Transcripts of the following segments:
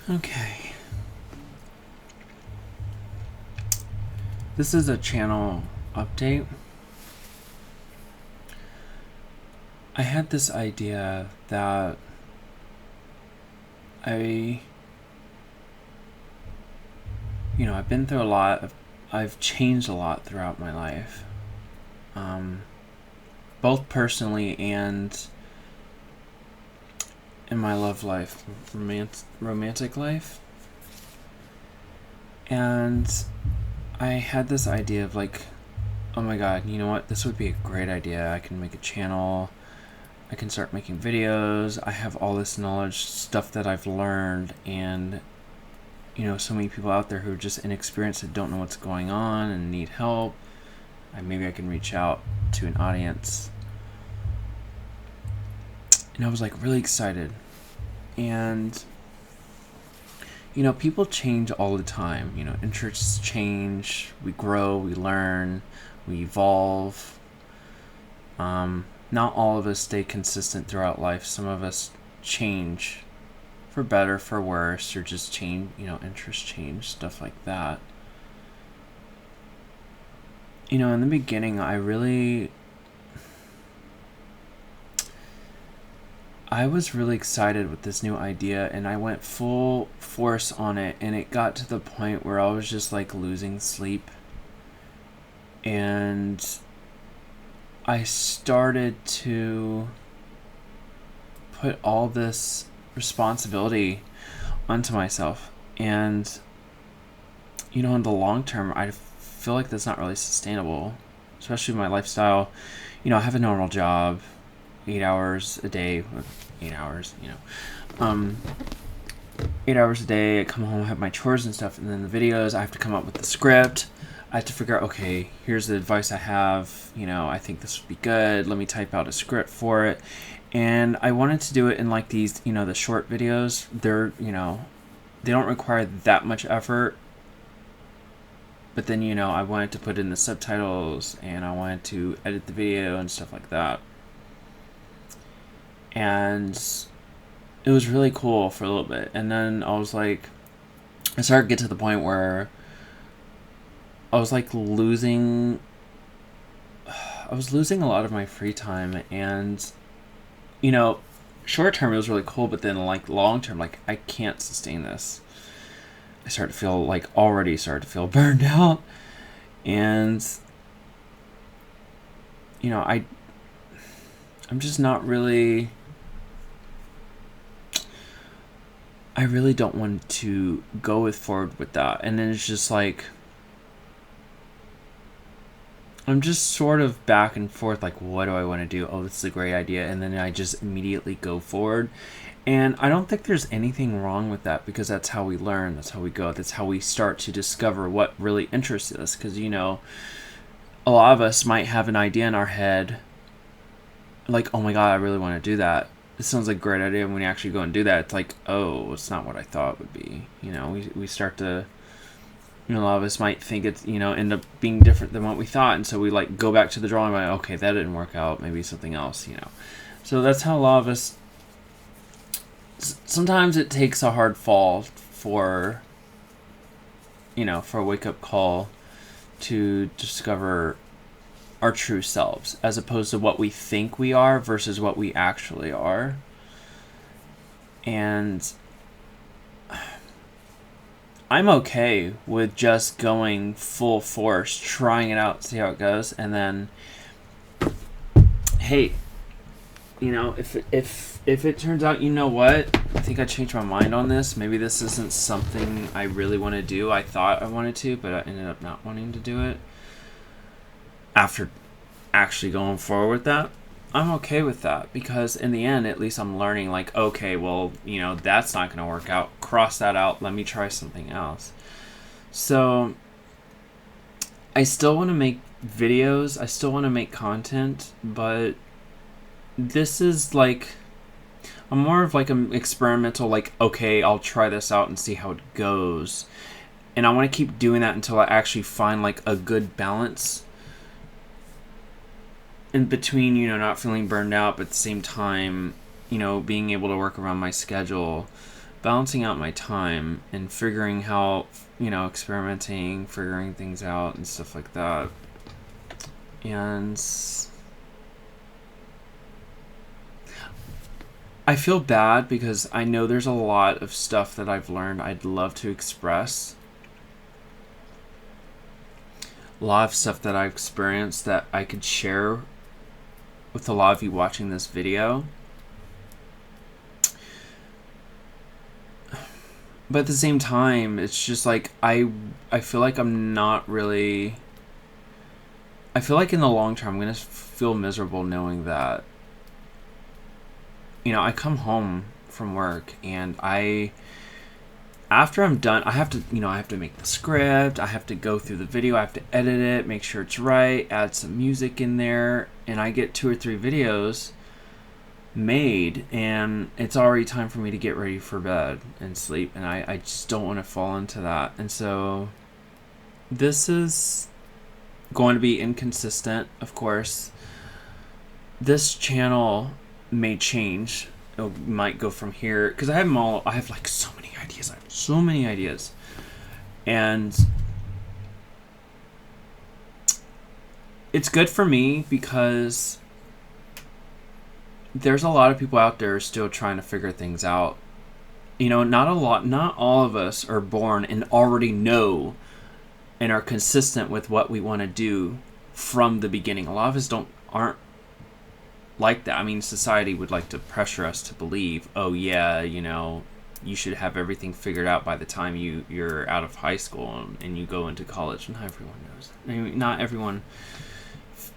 Okay. This is a channel update. I had this idea that I've been through a lot. I've changed a lot throughout my life, both personally and in my love life, romantic life. And I had this idea of like, oh my god, you know what? This would be a great idea. I can make a channel. I can start making videos. I have all this knowledge, stuff that I've learned, and so many people out there who are just inexperienced and don't know what's going on and need help. Maybe I can reach out to an audience. And I was like really excited. And people change all the time. Interests change, we grow, we learn, we evolve. Not all of us stay consistent throughout life. Some of us change for better, for worse, or just change, interests change, stuff like that. In the beginning, I was really excited with this new idea, and I went full force on it, and it got to the point where I was just like losing sleep. And I started to put all this responsibility onto myself. And, in the long term, I feel like that's not really sustainable, especially my lifestyle. I have a normal job, 8 hours a day, 8 hours, 8 hours a day. I come home, have my chores and stuff, and then the videos, I have to come up with the script. I have to figure out, okay, here's the advice I have, I think this would be good. Let me type out a script for it. And I wanted to do it in like these, the short videos. They're, they don't require that much effort. But then, I wanted to put in the subtitles, and I wanted to edit the video and stuff like that. And it was really cool for a little bit. And then I started to get to the point where I was losing a lot of my free time. And short term it was really cool, but then long term, I can't sustain this. I already started to feel burned out. And I'm just not really, I really don't want to go forward with that. And then it's just I'm just sort of back and forth, what do I want to do? Oh, this is a great idea. And then I just immediately go forward. And I don't think there's anything wrong with that, because that's how we learn. That's how we go. That's how we start to discover what really interests us. Because, a lot of us might have an idea in our head, oh my God, I really want to do that. This sounds like a great idea. And when you actually go and do that, it's oh, it's not what I thought it would be. We start to... a lot of us might think it's, end up being different than what we thought. And so we go back to the drawing board. Okay, that didn't work out. Maybe something else, So that's how a lot of us, sometimes it takes a hard fall for a wake-up call to discover our true selves, as opposed to what we think we are versus what we actually are. And I'm okay with just going full force, trying it out, see how it goes, and then, hey, if it turns out, what, I think I changed my mind on this. Maybe this isn't something I really want to do. I thought I wanted to, but I ended up not wanting to do it. After actually going forward with that, I'm okay with that, because in the end, at least I'm learning, okay, well, that's not going to work out. Cross that out. Let me try something else. So I still want to make videos. I still want to make content, but this is I'm more of an experimental, okay, I'll try this out and see how it goes. And I want to keep doing that until I actually find a good balance in between, not feeling burned out, but at the same time, being able to work around my schedule, balancing out my time and figuring how, experimenting, figuring things out and stuff like that. And I feel bad because I know there's a lot of stuff that I've learned I'd love to express. A lot of stuff that I've experienced that I could share with a lot of you watching this video. But at the same time, it's just like I feel like I'm not really... I feel like in the long term, I'm going to feel miserable knowing that, I come home from work and after I'm done, I have to make the script, I have to go through the video, I have to edit it, make sure it's right, add some music in there, and I get 2 or 3 videos made, and it's already time for me to get ready for bed and sleep, and I just don't want to fall into that. And so this is going to be inconsistent, of course. This channel may change. It might go from here, because I have like so many ideas. I have so many ideas. And it's good for me because there's a lot of people out there still trying to figure things out. Not all of us are born and already know and are consistent with what we want to do from the beginning. A lot of us aren't like that. I mean, society would like to pressure us to believe, oh yeah, you should have everything figured out by the time you're out of high school and you go into college. Not everyone knows. I mean, not everyone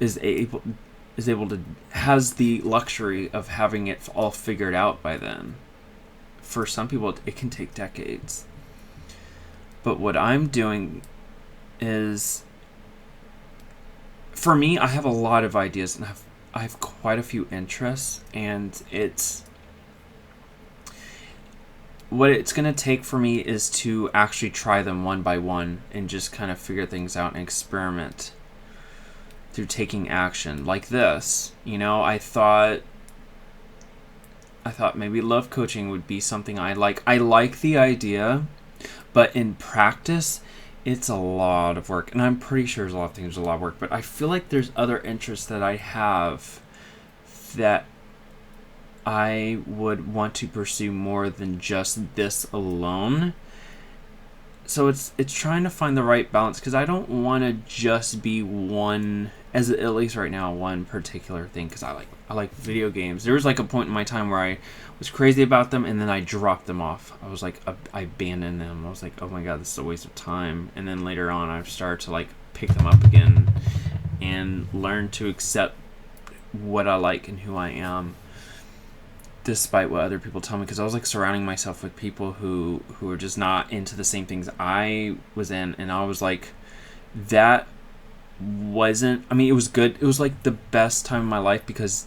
is able to, has the luxury of having it all figured out by then. For some people, it can take decades. But what I'm doing is, for me, I have a lot of ideas and I have quite a few interests, and what it's going to take for me is to actually try them one by one and just kind of figure things out and experiment through taking action like this. I thought maybe love coaching would be something I like. I like the idea, but in practice, it's a lot of work. And I'm pretty sure there's a lot of things, there's a lot of work, but I feel like there's other interests that I have that I would want to pursue more than just this alone. So it's trying to find the right balance, because I don't want to just be one, at least right now, one particular thing, because I like video games. There was like a point in my time where I was crazy about them, and then I dropped them off. I was like, I abandoned them. I was like, oh my god, this is a waste of time. And then later on, I've started to like pick them up again and learn to accept what I like and who I am, despite what other people tell me, because I was like surrounding myself with people who are just not into the same things I was in, and I was like, that wasn't, I mean, it was good. It was like the best time of my life, because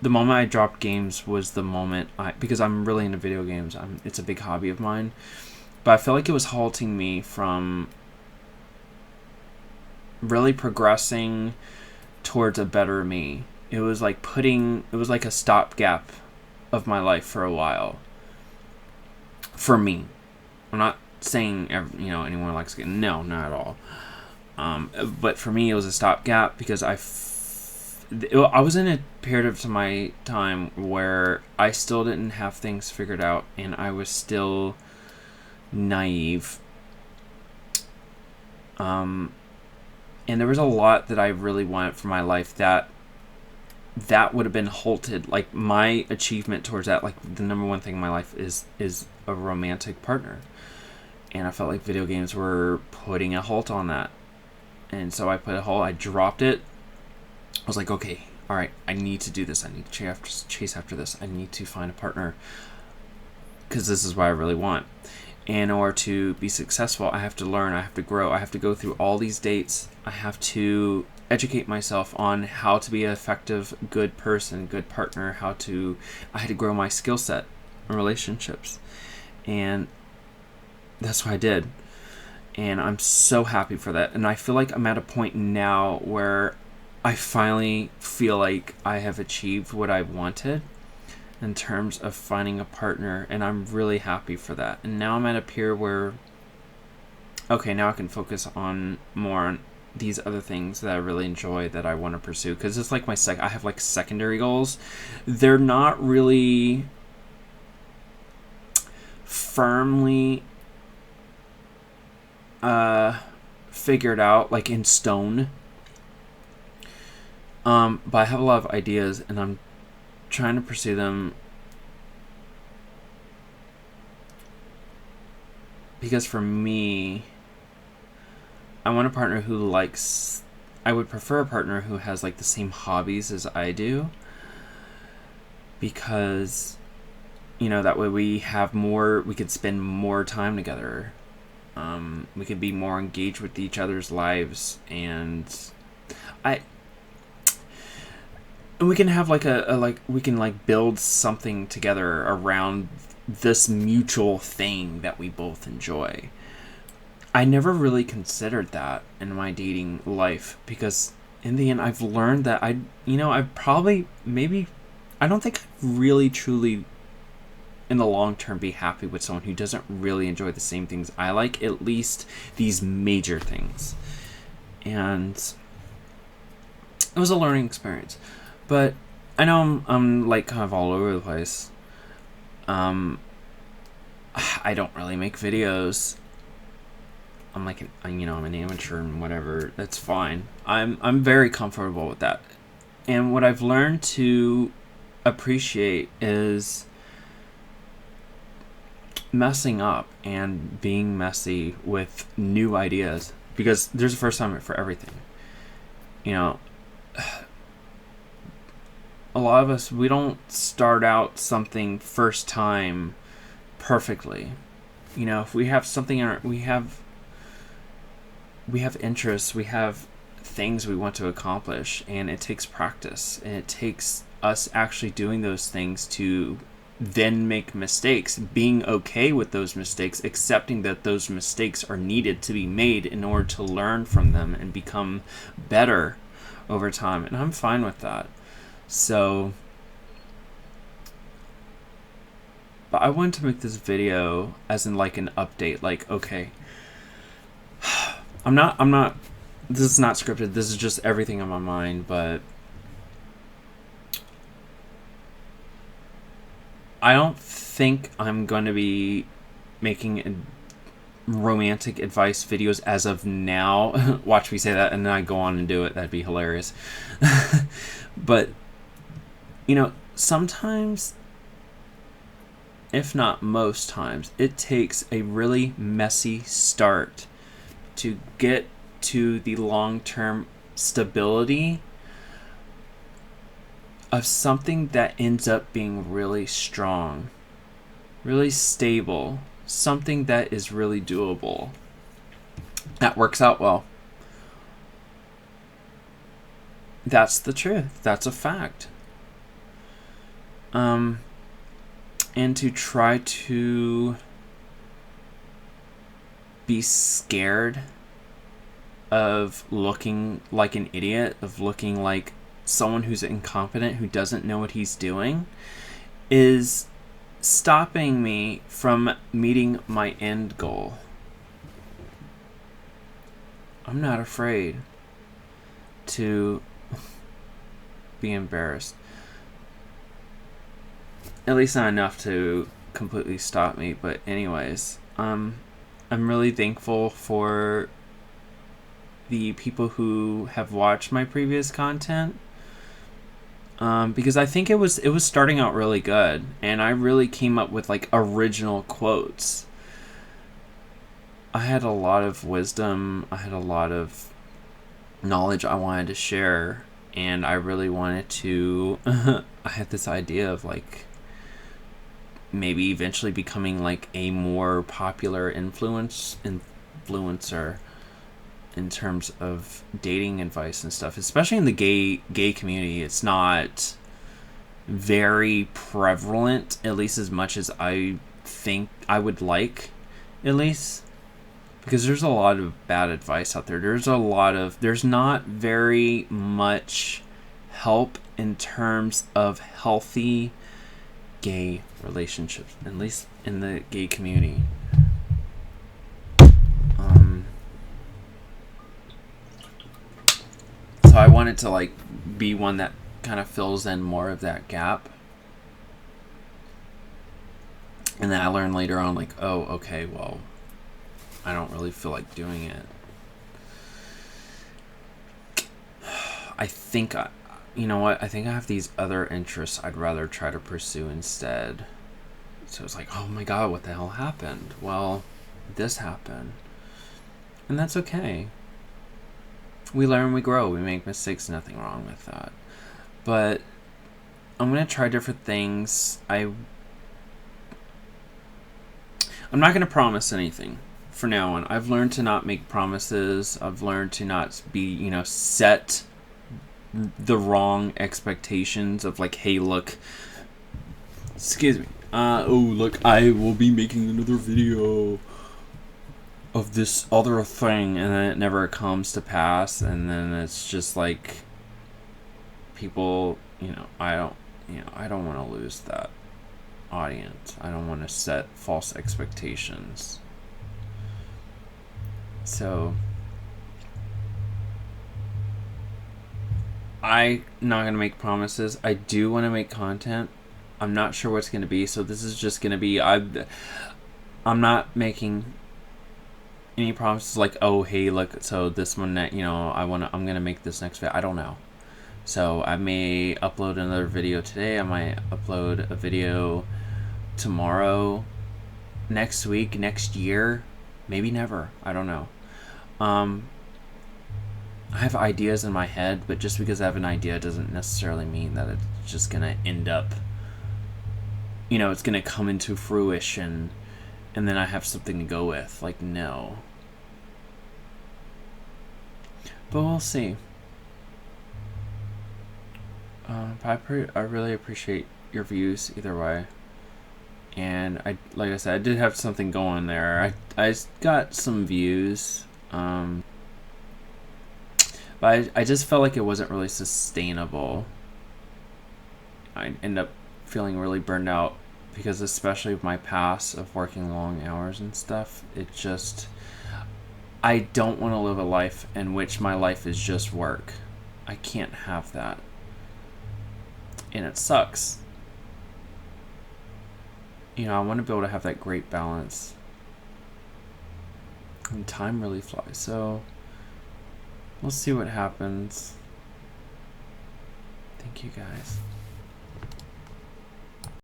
the moment I dropped games was the moment because I'm really into video games. It's a big hobby of mine, but I felt like it was halting me from really progressing towards a better me. It was like a stopgap of my life for a while. For me, I'm not saying anyone likes it. No, not at all. But for me, it was a stopgap because I was in a period of my time where I still didn't have things figured out, and I was still naive. And there was a lot that I really wanted for my life that would have been halted. Like, my achievement towards that, like the number one thing in my life is a romantic partner, and I felt like video games were putting a halt on that. And so I put a halt. I dropped it. I was like, okay, all right, I need to do this. I need to chase after this. I need to find a partner, because this is what I really want. And in order to be successful, I have to learn, I have to grow, I have to go through all these dates. I have to educate myself on how to be an effective, good person, good partner, I had to grow my skill set in relationships. And that's what I did. And I'm so happy for that. And I feel like I'm at a point now where I finally feel like I have achieved what I wanted. in terms of finding a partner, and I'm really happy for that. And now I'm at a period where, okay, now I can focus on more on these other things that I really enjoy that I want to pursue, because it's like I have like secondary goals. They're not really firmly figured out, like in stone. But I have a lot of ideas, and I'm trying to pursue them because for me, I want a partner who likes. I would prefer a partner who has like the same hobbies as I do, because, you know, that way we could spend more time together. We could be more engaged with each other's lives, and we can have like we can like build something together around this mutual thing that we both enjoy. I never really considered that in my dating life, because in the end I've learned that I don't think I'd really truly in the long term be happy with someone who doesn't really enjoy the same things I like, at least these major things. And it was a learning experience. But I know I'm like kind of all over the place. I don't really make videos. I'm like I'm an amateur and whatever. That's fine. I'm very comfortable with that. And what I've learned to appreciate is messing up and being messy with new ideas, because there's a first time for everything. A lot of us, we don't start out something first time perfectly. If we have something we have interests, we have things we want to accomplish, and it takes practice, and it takes us actually doing those things to then make mistakes, being okay with those mistakes, accepting that those mistakes are needed to be made in order to learn from them and become better over time. And I'm fine with that. So, but I wanted to make this video as in like an update, like, okay, I'm not, this is not scripted, this is just everything on my mind, but I don't think I'm going to be making romantic advice videos as of now. Watch me say that and then I go on and do it. That'd be hilarious. But, sometimes, if not most times, it takes a really messy start to get to the long-term stability of something that ends up being really strong, really stable, something that is really doable, that works out well. That's the truth. That's a fact. And to try to be scared of looking like an idiot, of looking like someone who's incompetent, who doesn't know what he's doing, is stopping me from meeting my end goal. I'm not afraid to be embarrassed. At least not enough to completely stop me. But anyways, I'm really thankful for the people who have watched my previous content. Because I think it was starting out really good, and I really came up with like original quotes. I had a lot of wisdom, I had a lot of knowledge I wanted to share, and I really wanted to I had this idea of like maybe eventually becoming like a more popular influencer in terms of dating advice and stuff, especially in the gay community. It's not very prevalent, at least as much as I think I would like, at least, because there's a lot of bad advice out there. There's not very much help in terms of healthy gay relationships, at least in the gay community. So I wanted to like be one that kind of fills in more of that gap. And then I learned later on, like, oh, okay, well, I don't really feel like doing it. I think, you know what? I think I have these other interests I'd rather try to pursue instead. So it's like, oh my God, what the hell happened? Well, this happened. And that's okay. We learn, we grow, we make mistakes, nothing wrong with that. But I'm going to try different things. I'm not going to promise anything for now on. I've learned to not make promises. I've learned to not be, set the wrong expectations of like, hey, look, excuse me. Look, I will be making another video of this other thing, and then it never comes to pass, and then it's just like people, I don't want to lose that audience. I don't want to set false expectations. So I'm not going to make promises. I do want to make content. I'm not sure what's going to be, so this is just going to be, I'm not making any promises like, oh, hey, look, so this one, I'm going to make this next video. I don't know. So I may upload another video today. I might upload a video tomorrow, next week, next year, maybe never. I don't know. I have ideas in my head, but just because I have an idea doesn't necessarily mean that it's just going to end up, it's going to come into fruition and then I have something to go with. Like, no. But we'll see. I really appreciate your views either way. And like I said, I did have something going there. I got some views. But I just felt like it wasn't really sustainable. I end up feeling really burned out because, especially with my past of working long hours and stuff, I don't want to live a life in which my life is just work. I can't have that. And it sucks. I want to be able to have that great balance. And time really flies. So we'll see what happens. Thank you guys.